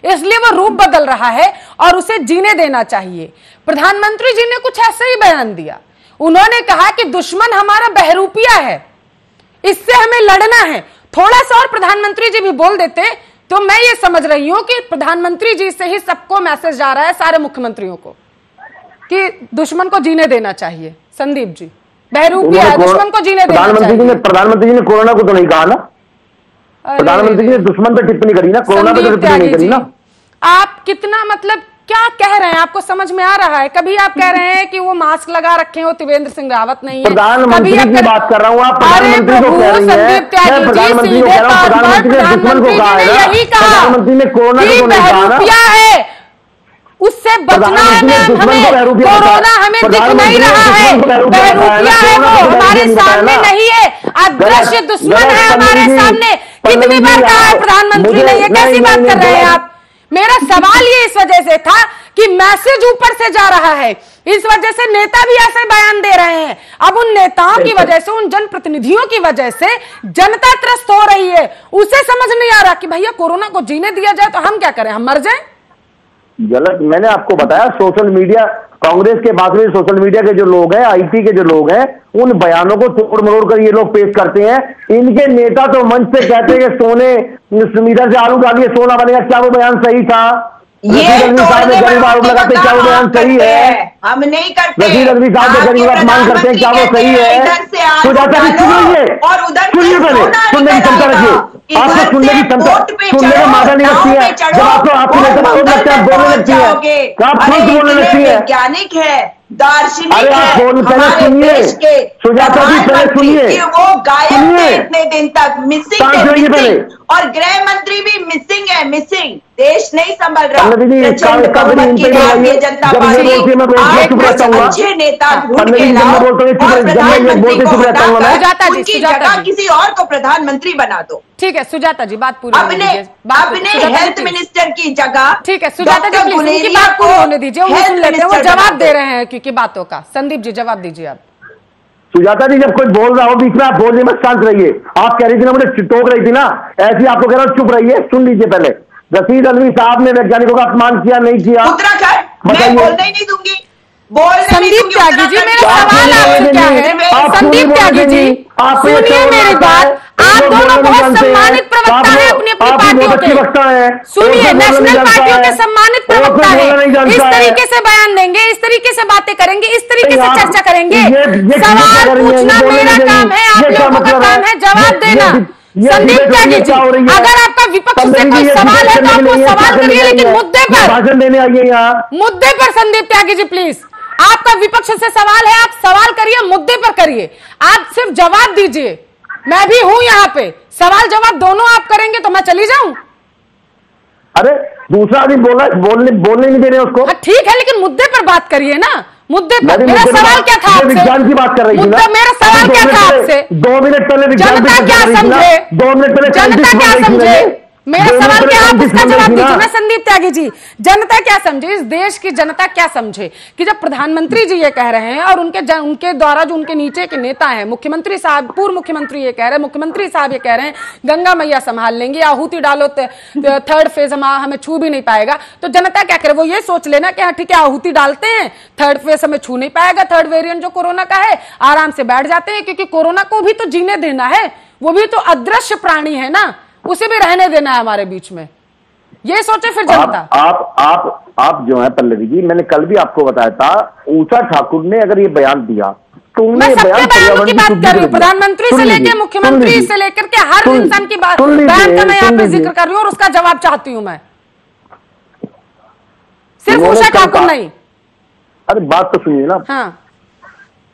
इसलिए वो रूप बदल रहा है और उसे जीने देना चाहिए। प्रधानमंत्री जी ने कुछ ऐसा ही बयान दिया, उन्होंने कहा कि दुश्मन हमारा बहरूपिया है, इससे हमें लड़ना है। थोड़ा सा और प्रधानमंत्री जी भी बोल देते तो मैं ये समझ रही हूं कि प्रधानमंत्री जी से ही सबको मैसेज जा रहा है, सारे मुख्यमंत्रियों को, कि दुश्मन को जीने देना चाहिए। संदीप जी, बहरूपिया है, दुश्मन को जीने देना चाहिए। प्रधानमंत्री जी ने कोरोना को तो नहीं कहा ना, प्रधानमंत्री जी ने दुश्मन पर टिप्पणी करी ना, कोरोना पर टिप्पणी नहीं करी ना। आप कितना मतलब क्या कह रहे हैं, आपको समझ में आ रहा है? कभी आप कह रहे हैं कि वो मास्क लगा रखे हो त्रिवेंद्र सिंह रावत नहीं है, प्रधानमंत्री की बात कर रहा हूँ, आप प्रधानमंत्री को कह रही हैं, मैं प्रधानमंत्री को कह रहा हूँ, प्रधानमंत्री ने दुश्मन को कहा है, प्रधानमंत्री ने कोरोना को नहीं कहा है, उससे बचना है मैम, हमें कोरोना हमें दिख नहीं रहा है, बहरूपिया है वो, हमारे सामने नहीं है, अदृश्य दुश्मन है हमारे सामने। कितनी बार कहा है प्रधानमंत्री ने, ये कैसी बात कर रहे हैं आप? मेरा सवाल ये इस वजह से था कि मैसेज ऊपर से जा रहा है, इस वजह से नेता भी ऐसे बयान दे रहे हैं। अब उन नेताओं की वजह से, उन जनप्रतिनिधियों की वजह से जनता त्रस्त हो रही है, उसे समझ नहीं आ रहा कि भैया कोरोना को जीने दिया जाए तो हम क्या करें, हम मर जाएं? गलत, मैंने आपको बताया सोशल मीडिया, कांग्रेस के बाद में सोशल मीडिया के जो लोग हैं, आईटी के जो लोग हैं, उन बयानों को तोड़ मरोड़ कर ये लोग पेश करते हैं। इनके नेता तो मंच पे कहते हैं कि सोने इधर से आलू डालिए सोना बनेगा, क्या वो बयान सही था? साहब ने गरीब आरोप लगाते, क्या वो बयान सही है? हम नहीं करते। रशीद अल्वी साहब ने गरीब अपमान करते हैं, क्या वो सही है? सुजाता जी सुनिए, सुनिए पहले, सुनने की क्षमता रखिए, आपको सुनने की क्षमता, सुनने का मादा नहीं रखती है, जब आपको आपके नेता आरोप लगता है बोलने लगती है, आप खुद बोलने लगती है। वैज्ञानिक है, दार्शनिक है, हमारे देश के, सुजाता जी पहले सुनिए, वो गायब थे इतने दिन तक, मिसिंग, और गृह मंत्री भी मिसिंग है, मिसिंग, देश नहीं संभल रहा। जनता पार्टी अच्छे नेता ढूंढ के लाओ और प्रधानमंत्री को हटाकर उनकी जगह किसी और को प्रधानमंत्री बना दो। ठीक है सुजाता जी, बात पूरी अपने हेल्थ मिनिस्टर की जगह। ठीक है सुजाता जी, प्लीज उनकी बात पूरी होने दीजिए, वो सुन लेते हैं, वो जवाब दे रहे हैं क्योंकि बातों का। संदीप जी जवाब दीजिए आप। सुजाता जी, जब कोई बोल रहा हो बीच में आप बोलिए मत, शांत रहिए। आप कह रही थी ना, मुझे टोक रही थी ना, ऐसी आपको कह रहा हूं, चुप रहिए, सुन लीजिए पहले। रशीद अल्वी साहब ने वैज्ञानिकों का अपमान किया नहीं किया? उत्तराखंड मैं बोलने ही नहीं दूंगी, संदीप त्यागी जी, मेरा सवाल आपसे क्या है? संदीप त्यागी जी सुनिए मेरी बात, आप दोनों बहुत सम्मानित प्रवक्ता हैं अपनी अपनी पार्टियों के, सुनिए नेशनल पार्टियों के सम्मानित प्रवक्ता हैं, इस तरीके से बयान देंगे, इस तरीके से बातें करेंगे, इस तरीके से चर्चा करेंगे। सवाल पूछना मेरा काम है, आप लोगों का काम है जवाब देना। संदीप त्यागी जी, अगर आपका विपक्ष से कोई सवाल है तो आप वो सवाल करिए, लेकिन मुद्दे पर, भाषण देने आइए यहाँ, मुद्दे पर। संदीप त्यागी जी प्लीज, आपका विपक्ष से सवाल है, आप सवाल करिए, मुद्दे पर करिए, आप सिर्फ जवाब दीजिए। मैं भी हूं यहाँ पे, सवाल जवाब दोनों आप करेंगे तो मैं चली जाऊं? अरे दूसरा आदमी बोलने नहीं दे रहे उसको। ठीक है, लेकिन मुद्दे पर बात करिए ना, मुद्दे पर। मेरा सवाल क्या था आपसे? विज्ञान की बात कर रही थी ना, मेरा सवाल क्या था आपसे? 2 मिनट पहले जनता क्या समझे, 2 मिनट पहले जनता क्या समझे, मेरा सवाल क्या, आप उसका जवाब दीजिए ना संदीप त्यागी जी। जनता क्या समझे, इस देश की जनता क्या समझे कि जब प्रधानमंत्री जी ये कह रहे हैं और उनके द्वारा जो उनके नीचे के नेता हैं, मुख्यमंत्री साहब, पूर्व मुख्यमंत्री ये कह रहे हैं, मुख्यमंत्री साहब ये कह रहे हैं गंगा मैया संभाल लेंगे, आहुति डालो थर्ड फेज हमें छू भी नहीं पाएगा, तो जनता क्या करे, वो ये सोच लेना कि हाँ ठीक है आहुति डालते हैं, थर्ड फेज हमें छू नहीं पाएगा, थर्ड वेरिएंट जो कोरोना का है आराम से बैठ जाते हैं, क्योंकि कोरोना को भी तो जीने देना है, वो भी तो अदृश्य प्राणी है ना, उसे भी रहने देना है हमारे बीच में, ये सोचे फिर जनता। आप जो है पल्लवी जी, मैंने कल भी आपको बताया था, ऊषा ठाकुर ने अगर ये बयान दिया तो मैं सबके बयानों की बात कर रही हूँ, प्रधानमंत्री से लेकर मुख्यमंत्री से लेकर के हर इंसान की बात बयान का मैं यहाँ पे जिक्र कर रही हूँ और उसका जवाब चाहती हूँ मैं, सिर्फ ऊषा ठाकुर नहीं। अरे बात तो सुनिए ना। हाँ,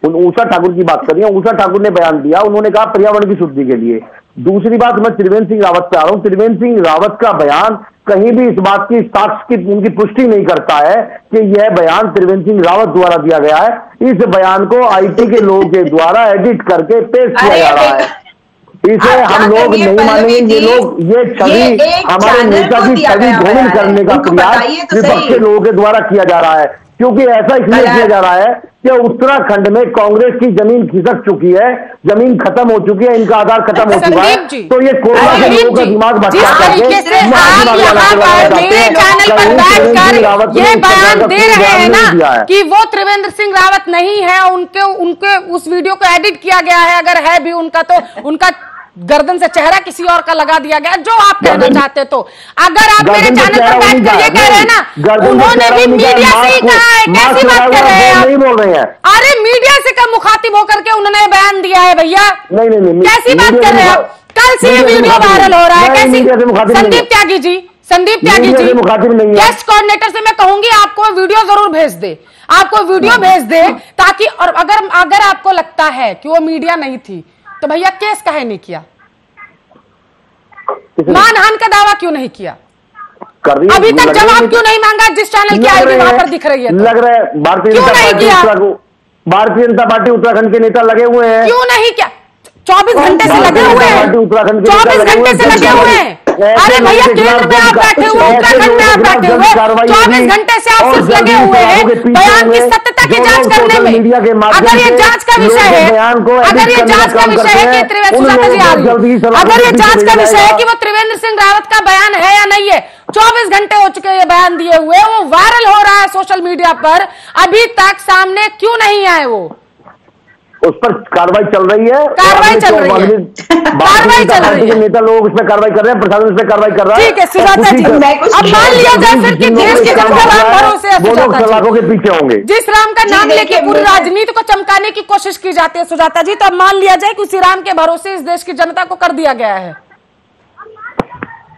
ऊषा ठाकुर की बात कर रही है, ऊषा ठाकुर ने बयान दिया, उन्होंने कहा पर्यावरण की शुद्धि के लिए। दूसरी बात, मैं त्रिवेंद्र सिंह रावत पे आ रहा हूं, त्रिवेंद्र सिंह रावत का बयान कहीं भी इस बात की साक्ष्य की उनकी पुष्टि नहीं करता है कि यह बयान त्रिवेंद्र सिंह रावत द्वारा दिया गया है। इस बयान को आईटी के लोगों के द्वारा एडिट करके पेश किया जा रहा है, इसे हम लोग नहीं मानेंगे। ये लोग ये छवि हमारे नेता की छवि धूमिल करने का प्रयास विपक्ष के लोगों के द्वारा किया जा रहा है, क्योंकि ऐसा इसलिए किया जा रहा है कि उत्तराखंड में कांग्रेस की जमीन खिसक चुकी है, जमीन खत्म हो चुकी है, इनका आधार खत्म हो चुका है, तो ये कोरोना के लोगों का दिमाग भटका करके ये बयान दे रहे हैं ना कि वो त्रिवेंद्र सिंह रावत नहीं है, उनके उस वीडियो को एडिट किया गया है, अगर है भी उनका तो उनका गर्दन से चेहरा किसी और का लगा दिया गया, जो आप कहना चाहते तो। अगर आप मेरे चैनल पर बैठकर ये कह रहे हैं ना, उन्होंने भी मीडिया से ही कहा है, कैसी बात कर रहे हैं आप? नहीं बोल रहे हैं। अरे मीडिया से कब मुखातिब होकर के उन्होंने बयान दिया है भैया? नहीं, कैसी बात कर रहे हैं आप? कल से ये वीडियो वायरल हो रहा है, कैसी? संदीप त्यागी जी, गेस्ट कोऑर्डिनेटर से मैं कहूंगी आपको वीडियो जरूर भेज दे, आपको वीडियो भेज दे, ताकि और अगर आपको लगता है कि वो मीडिया नहीं थी तो भैया केस काहे नहीं किया, मानहानि का दावा क्यों नहीं किया, अभी तक जवाब क्यों नहीं मांगा? जिस चैनल की आईडी वहां पर दिख रही है लग रहा है भारतीय जनता पार्टी उत्तराखंड के नेता लगे हुए हैं, क्यों नहीं किया? 24 घंटे से लगे हुए हैं, 24 घंटे से लगे हुए हैं। अरे भैया केंद्र में आप बैठे हुए, उत्तराखंड में आप बैठे हुए, 24 घंटे से आप सिर्फ लगे हुए हैं बयान की सत्यता की जांच करने में। अगर ये जांच का विषय है, अगर ये जांच का विषय है कि त्रिवेंद्र अगर ये जांच का विषय है कि वो त्रिवेंद्र सिंह रावत का बयान है या नहीं है, 24 घंटे हो चुके ये बयान दिए हुए, वो वायरल हो रहा है सोशल मीडिया पर, अभी तक सामने क्यों नहीं आए? वो उस पर कार्रवाई चल रही है, कार्रवाई चल रही है, नेता लोग उस पर कार्रवाई कर रहे हैं, प्रशासन उस पर कार्रवाई कर रहा है। ठीक है सुजाता जी, अब मान लिया जाए फिर कि देश के जनता राम भरोसे है, सलाखों के पीछे होंगे, जिस राम का नाम लेके पूरी राजनीति को चमकाने की कोशिश की जाती है सुजाता जी, तो अब मान लिया जाए कि उसी राम के भरोसे इस देश की जनता को कर दिया गया है।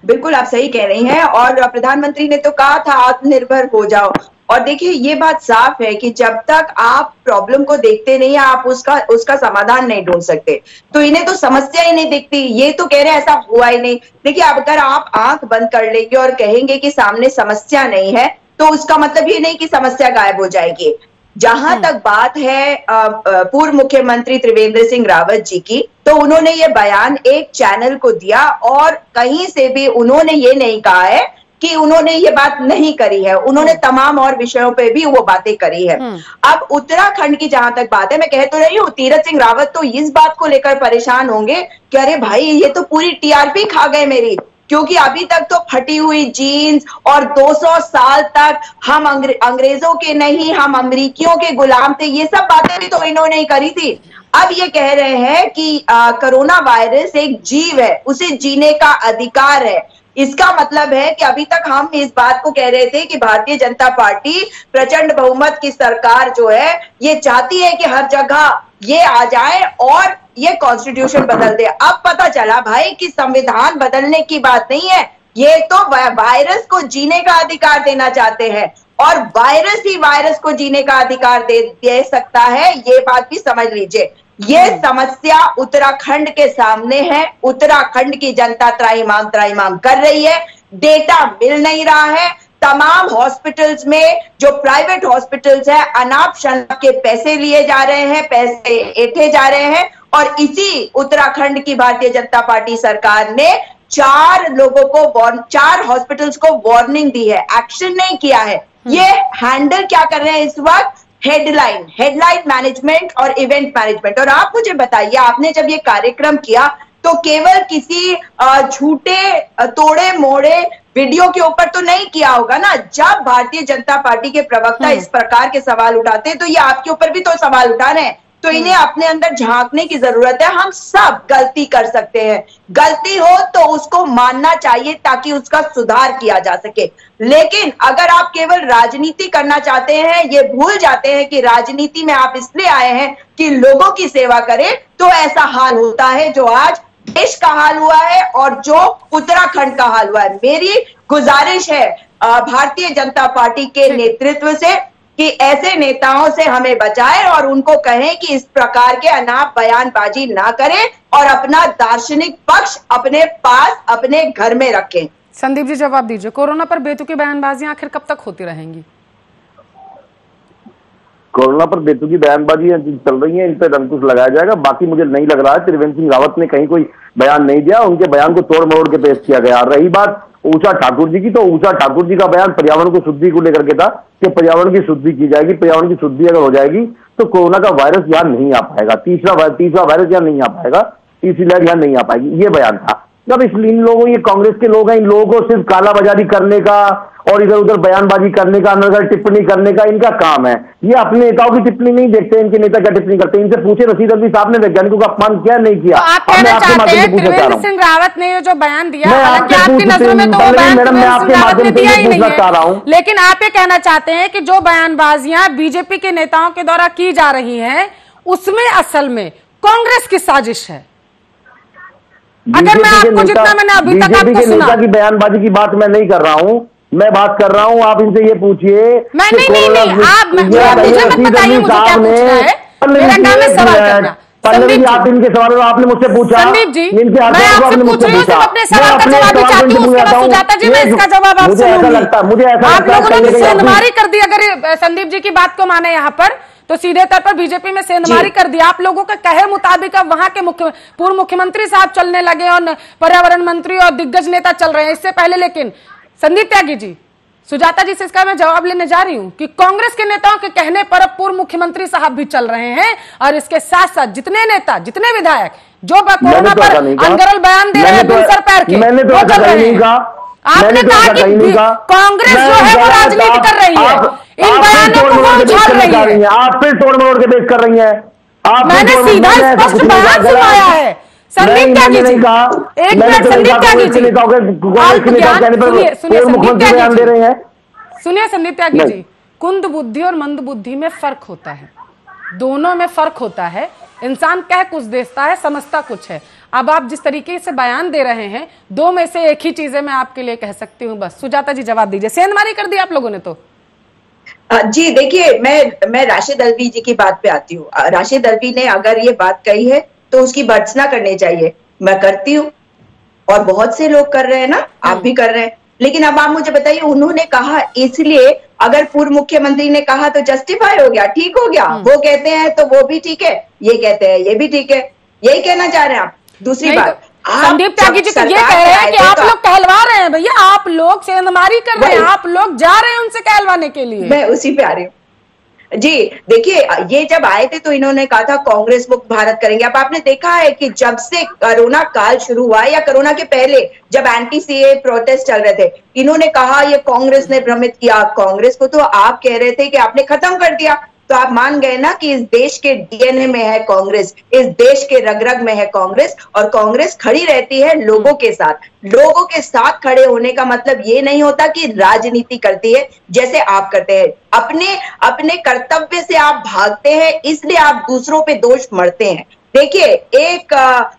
बिल्कुल आप सही कह रही हैं, और प्रधानमंत्री ने तो कहा था आत्मनिर्भर हो जाओ, और देखिए ये बात साफ है कि जब तक आप प्रॉब्लम को देखते नहीं आप उसका समाधान नहीं ढूंढ सकते, तो इन्हें तो समस्या ही नहीं दिखती, ये तो कह रहे हैं ऐसा हुआ ही नहीं। देखिए अगर आप आंख बंद कर लेंगे और कहेंगे कि सामने समस्या नहीं है, तो उसका मतलब ये नहीं कि समस्या गायब हो जाएगी। जहां तक बात है पूर्व मुख्यमंत्री त्रिवेंद्र सिंह रावत जी की, तो उन्होंने ये बयान एक चैनल को दिया और कहीं से भी उन्होंने ये नहीं कहा है कि उन्होंने ये बात नहीं करी है, उन्होंने तमाम और विषयों पे भी वो बातें करी है। अब उत्तराखंड की जहां तक बात है, मैं कह तो रही हूँ तीरथ सिंह रावत तो इस बात को लेकर परेशान होंगे कि अरे भाई ये तो पूरी टीआरपी खा गए मेरी, क्योंकि अभी तक तो फटी हुई जीन्स और 200 साल तक हम अंग्रेजों के नहीं हम अमेरिकियों के गुलाम थे, ये सब बातें भी तो इन्होंने ही करी थी। अब ये कह रहे हैं कि कोरोना वायरस एक जीव है, उसे जीने का अधिकार है। इसका मतलब है कि अभी तक हम इस बात को कह rहे थे कि भारतीय जनता पार्टी प्रचंड बहुमत की सरकार जो है ये चाहती है कि हर जगह ये आ जाए और ये कॉन्स्टिट्यूशन बदल दे। अब पता चला भाई कि संविधान बदलने की बात नहीं है, ये तो वायरस को जीने का अधिकार देना चाहते हैं, और वायरस ही वायरस को जीने का अधिकार दे सकता है, ये बात भी समझ लीजिए। ये समस्या उत्तराखंड के सामने है, उत्तराखंड की जनता त्राहिमाम कर रही है, डेटा मिल नहीं रहा है। तमाम हॉस्पिटल्स में जो प्राइवेट हॉस्पिटल्स है अनाप शनाप के पैसे लिए जा रहे हैं, पैसे ऐंठे जा रहे हैं, और इसी उत्तराखंड की भारतीय जनता पार्टी सरकार ने 4 लोगों को 4 हॉस्पिटल्स को वार्निंग दी है, एक्शन नहीं किया है। ये हैंडल क्या कर रहे हैं इस वक्त? हेडलाइन मैनेजमेंट और इवेंट मैनेजमेंट। और आप मुझे बताइए, आपने जब ये कार्यक्रम किया तो केवल किसी झूठे तोड़े मोड़े वीडियो के ऊपर तो नहीं किया होगा ना। जब भारतीय जनता पार्टी के प्रवक्ता इस प्रकार के सवाल उठाते हैं तो ये आपके ऊपर भी तो सवाल उठा रहे हैं, तो इन्हें अपने अंदर झांकने की जरूरत है। हम सब गलती कर सकते हैं, गलती हो तो उसको मानना चाहिए ताकि उसका सुधार किया जा सके। लेकिन अगर आप केवल राजनीति करना चाहते हैं, ये भूल जाते हैं कि राजनीति में आप इसलिए आए हैं कि लोगों की सेवा करें, तो ऐसा हाल होता है जो आज देश का हाल हुआ है और जो उत्तराखंड का हाल हुआ है। मेरी गुजारिश है भारतीय जनता पार्टी के नेतृत्व से कि ऐसे नेताओं से हमें बचाएं और उनको कहें कि इस प्रकार के अनाप बयानबाजी ना करें और अपना दार्शनिक पक्ष अपने पास अपने घर में रखें। संदीप जी जवाब दीजिए, कोरोना पर बेतुकी बयानबाजियां आखिर कब तक होती रहेंगी? कोरोना पर बेतुकी बयानबाजी चल रही है, इन पर अंकुश लगाया जाएगा। बाकी मुझे नहीं लग रहा है त्रिवेंद्र सिंह रावत ने कहीं कोई बयान नहीं दिया, उनके बयान को तोड़ मरोड़ के पेश किया गया। रही बात उषा ठाकुर जी की, तो उषा ठाकुर जी का बयान पर्यावरण को शुद्धि को लेकर के था कि पर्यावरण की शुद्धि की जाएगी, पर्यावरण की शुद्धि अगर हो जाएगी तो कोरोना का वायरस यहाँ नहीं आ पाएगा, तीसरा वायरस यहाँ नहीं आ पाएगा, तीसरी लहर यहाँ नहीं आ पाएगी, ये बयान था। जब इन लोगों, ये कांग्रेस के लोग हैं, इन लोगों को सिर्फ कालाबाजारी करने का और इधर उधर बयानबाजी करने का, नजर टिप्पणी करने का इनका काम है। ये अपने नेताओं की टिप्पणी नहीं देखते, इनके नेता क्या टिप्पणी करते हैं। इनसे पूछे रशीद अल्वी साहब ने वैज्ञानिकों का अपमान किया नहीं किया। तो आप कहना चाहते हैं त्रिवेंद्र सिंह रावत ने जो बयान दिया, हालांकि आपकी नजरों में तो वो बयान त्रिवेंद्र सिंह रावत ने दिया ही नहीं है, लेकिन आप ये कहना चाहते हैं कि जो बयानबाजियां बीजेपी के नेताओं के द्वारा की जा रही हैं उसमें असल में कांग्रेस की साजिश है। अगर मैं आपको जितना मैंने अभी तक आपको सुना की बयानबाजी की बात मैं नहीं कर रहा हूँ, मैं बात कर रहा हूँ, आप इनसे ये पूछिए। मैं नहीं, आप मुझे मत बताइए मुझे क्या पूछना है, मेरा काम है सवाल करना। संदीप जी, आप इनके सवाल आपने मुझसे पूछा, संदीप जी मैं आपसे पूछ रही हूँ, सिर्फ अपने सवाल का जवाब भी चाहती हूँ, उसके बाद सुजाता जी मैं इसका जवाब आपसे लूंगी। आप लोगों ने सेंधमारी कर दी, अगर संदीप जी की बात को माने यहाँ पर तो सीधे तौर पर बीजेपी में सेंधमारी कर दिया। आप लोगों के कहे मुताबिक अब वहां के पूर्व मुख्यमंत्री साहब चलने लगे और पर्यावरण मंत्री और दिग्गज नेता चल रहे हैं। इससे पहले लेकिन संदीप त्यागी जी, सुजाता जी से इसका मैं जवाब लेने जा रही हूं कि कांग्रेस के नेताओं के कहने पर अब पूर्व मुख्यमंत्री साहब भी चल रहे हैं और इसके साथ साथ जितने नेता, जितने विधायक जो कोरोना पर अनगरल बयान दे रहे हैं बिन सर पैर के, वो चल रहे हैं। आपने कहा कि कांग्रेस जो है वो राजनीति कर रही है, इन बयानों को वो उछाल रही है। आप फिर तोड़ मरोड़ के पेश कर रही हैं। मैंने सीधा स्पष्ट बयान सुनाया है। संदीप त्यागी जी, एक मिनट संदीप त्यागी जी, सुनिए संदीप त्यागी जी, कुंद बुद्धि और मंद बुद्धि में फर्क होता है, दोनों में फर्क होता है। इंसान कह कुछ देता है, समझता कुछ है। अब आप जिस तरीके से बयान दे रहे हैं, दो में से एक ही चीजें मैं आपके लिए कह सकती हूँ। बस सुजाता जी जवाब दीजिए, सेंधमारी कर दी आप लोगों ने तो। जी देखिए, मैं राशिद अल्वी जी की बात पे आती हूँ। राशिद अल्वी ने अगर ये बात कही है तो उसकी भर्त्सना करनी चाहिए, मैं करती हूँ और बहुत से लोग कर रहे हैं ना, आप भी कर रहे हैं। लेकिन अब आप मुझे बताइए, उन्होंने कहा इसलिए, अगर पूर्व मुख्यमंत्री ने कहा तो जस्टिफाई हो गया, ठीक हो गया। वो कहते हैं तो वो भी ठीक है, ये कहते हैं ये भी ठीक है, यही कहना चाह रहे हैं आप। दूसरी बात, संदीप त्यागी जी तो ये कह रहे हैं कि आप लोग कहलवा रहे हैं, भैया आप लोग सेंधमारी कर रहे हैं, आप लोग जा रहे हैं उनसे कहलवाने के लिए। मैं उसी पे आ रही हूँ जी। देखिए, ये जब आए थे तो इन्होंने कहा था कांग्रेस मुक्त भारत करेंगे। अब आपने देखा है कि जब से कोरोना काल शुरू हुआ या कोरोना के पहले जब एंटी सीए प्रोटेस्ट चल रहे थे, इन्होंने कहा ये कांग्रेस ने भ्रमित किया। कांग्रेस को तो आप कह रहे थे कि आपने खत्म कर दिया, तो आप मान गए ना कि इस देश के डीएनए में है कांग्रेस, इस देश के रग रग में है कांग्रेस। और कांग्रेस खड़ी रहती है लोगों के साथ। लोगों के साथ खड़े होने का मतलब ये नहीं होता कि राजनीति करती है जैसे आप करते हैं। अपने कर्तव्य से आप भागते हैं, इसलिए आप दूसरों पे दोष मढ़ते हैं। देखिए, एक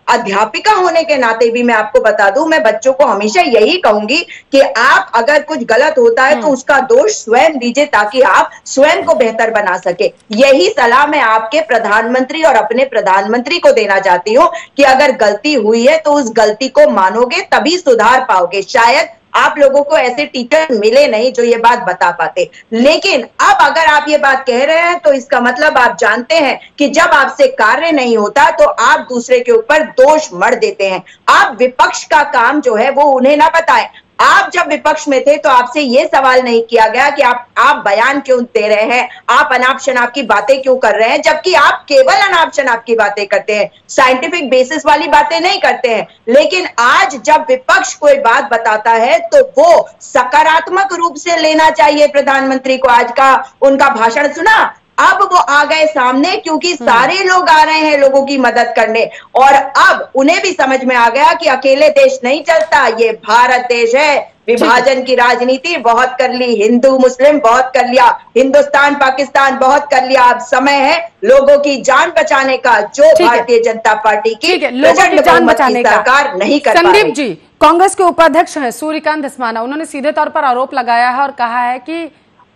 अध्यापिका होने के नाते भी मैं आपको बता दूं, मैं बच्चों को हमेशा यही कहूंगी कि आप अगर कुछ गलत होता है तो उसका दोष स्वयं दीजिए ताकि आप स्वयं को बेहतर बना सके। यही सलाह मैं आपके प्रधानमंत्री और अपने प्रधानमंत्री को देना चाहती हूं कि अगर गलती हुई है तो उस गलती को मानोगे तभी सुधार पाओगे। शायद आप लोगों को ऐसे टीचर मिले नहीं जो ये बात बता पाते। लेकिन अब अगर आप ये बात कह रहे हैं तो इसका मतलब आप जानते हैं कि जब आपसे कार्य नहीं होता तो आप दूसरे के ऊपर दोष मढ़ देते हैं। आप विपक्ष का काम जो है वो उन्हें ना बताएं। आप जब विपक्ष में थे तो आपसे यह सवाल नहीं किया गया कि आप बयान क्यों दे रहे हैं, आप अनाप शनाप की बातें क्यों कर रहे हैं, जबकि आप केवल अनाप शनाप की बातें करते हैं, साइंटिफिक बेसिस वाली बातें नहीं करते हैं। लेकिन आज जब विपक्ष कोई बात बताता है तो वो सकारात्मक रूप से लेना चाहिए। प्रधानमंत्री को आज का उनका भाषण सुना, अब वो आ गए सामने क्योंकि सारे लोग आ रहे हैं लोगों की मदद करने, और अब उन्हें भी समझ में आ गया कि अकेले देश नहीं चलता, ये भारत देश है। विभाजन की राजनीति बहुत कर ली, हिंदू मुस्लिम बहुत कर लिया, हिंदुस्तान पाकिस्तान बहुत कर लिया। अब समय है लोगों की जान बचाने का, जो भारतीय जनता पार्टी की प्रचंड बहुमत की सरकार नहीं कर पा रही। संदीप जी, कांग्रेस के उपाध्यक्ष हैं सूर्यकांत धस्माना, उन्होंने सीधे तौर पर आरोप लगाया है और कहा है कि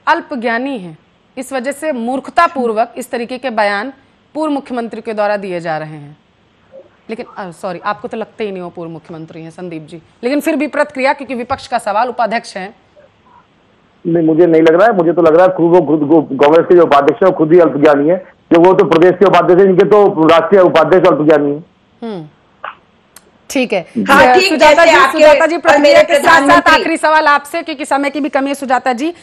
अल्पज्ञानी है, इस वजह से मूर्खतापूर्वक इस तरीके के बयान पूर्व मुख्यमंत्री के द्वारा दिए जा रहे हैं। लेकिन सॉरी, आपको तो लगते ही नहीं वो पूर्व मुख्यमंत्री हैं संदीप जी, लेकिन फिर भी प्रतिक्रिया, क्योंकि विपक्ष का सवाल, उपाध्यक्ष हैं। नहीं, मुझे नहीं लग रहा है, मुझे तो लग रहा है खुद कांग्रेस के जो उपाध्यक्ष है खुद ही अल्पज्ञानी है। जो वो तो प्रदेश के उपाध्यक्ष है, इनके तो राष्ट्रीय उपाध्यक्ष अल्पज्ञानी है। ठीक है। हाँ, सुजाता जी प्रतिक्रिया के साथ साथ आखिरी सवाल आपसे, क्योंकि समय की भी कमी है। सुजाता जी,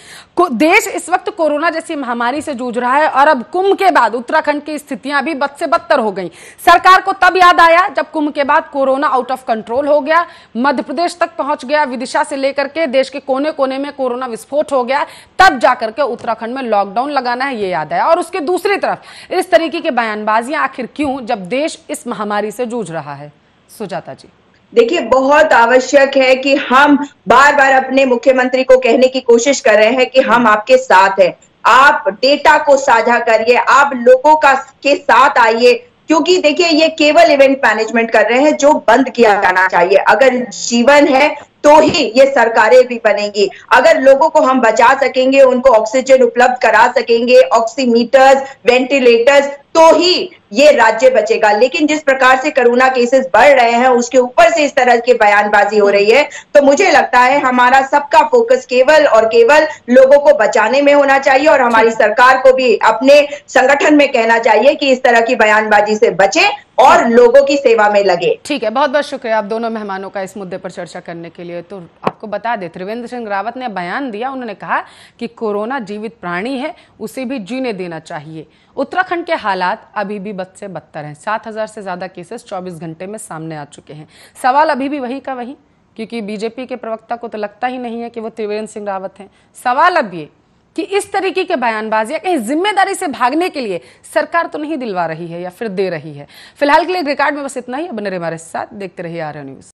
देश इस वक्त कोरोना जैसी महामारी से जूझ रहा है और अब कुंभ के बाद उत्तराखंड की स्थितियां भी बद से बदतर हो गई। सरकार को तब याद आया जब कुंभ के बाद कोरोना आउट ऑफ कंट्रोल हो गया, मध्य प्रदेश तक पहुंच गया, विदिशा से लेकर के देश के कोने कोने में कोरोना विस्फोट हो गया, तब जाकर के उत्तराखंड में लॉकडाउन लगाना है, ये याद आया। और उसके दूसरी तरफ इस तरीके की बयानबाजियां आखिर क्यों, जब देश इस महामारी से जूझ रहा है? सुजाता जी, देखिए, बहुत आवश्यक है कि हम बार बार अपने मुख्यमंत्री को कहने की कोशिश कर रहे हैं कि हम आपके साथ हैं। आप डेटा को साझा करिए, आप लोगों के साथ आइए, क्योंकि देखिए ये केवल इवेंट मैनेजमेंट कर रहे हैं जो बंद किया जाना चाहिए। अगर जीवन है तो ही ये सरकारें भी बनेंगी। अगर लोगों को हम बचा सकेंगे, उनको ऑक्सीजन उपलब्ध करा सकेंगे, ऑक्सीमीटर्स, वेंटिलेटर्स, तो ही ये राज्य बचेगा। लेकिन जिस प्रकार से कोरोना केसेस बढ़ रहे हैं, उसके ऊपर से इस तरह की बयानबाजी हो रही है, तो मुझे लगता है हमारा सबका फोकस केवल और केवल लोगों को बचाने में होना चाहिए, और हमारी सरकार को भी अपने संगठन में कहना चाहिए कि इस तरह की बयानबाजी से बचे और लोगों की सेवा में लगे। ठीक है, बहुत बहुत शुक्रिया आप दोनों मेहमानों का इस मुद्दे पर चर्चा करने के लिए। तो आपको बता दें, त्रिवेंद्र सिंह रावत ने बयान दिया, उन्होंने कहा कि कोरोना जीवित प्राणी है, उसे भी जीने देना चाहिए। उत्तराखंड के हालात अभी भी बद से बदतर हैं। 7,000 से ज्यादा केसेस 24 घंटे में सामने आ चुके हैं। सवाल अभी भी वही का वही, क्योंकि बीजेपी के प्रवक्ता को तो लगता ही नहीं है कि वो त्रिवेंद्र सिंह रावत हैं। सवाल अब ये कि इस तरीके के बयानबाजियां कहीं जिम्मेदारी से भागने के लिए सरकार तो नहीं दिलवा रही है या फिर दे रही है। फिलहाल के लिए रिकॉर्ड में बस इतना ही। बने रहिए हमारे साथ, देखते रहिए आर्या न्यूज।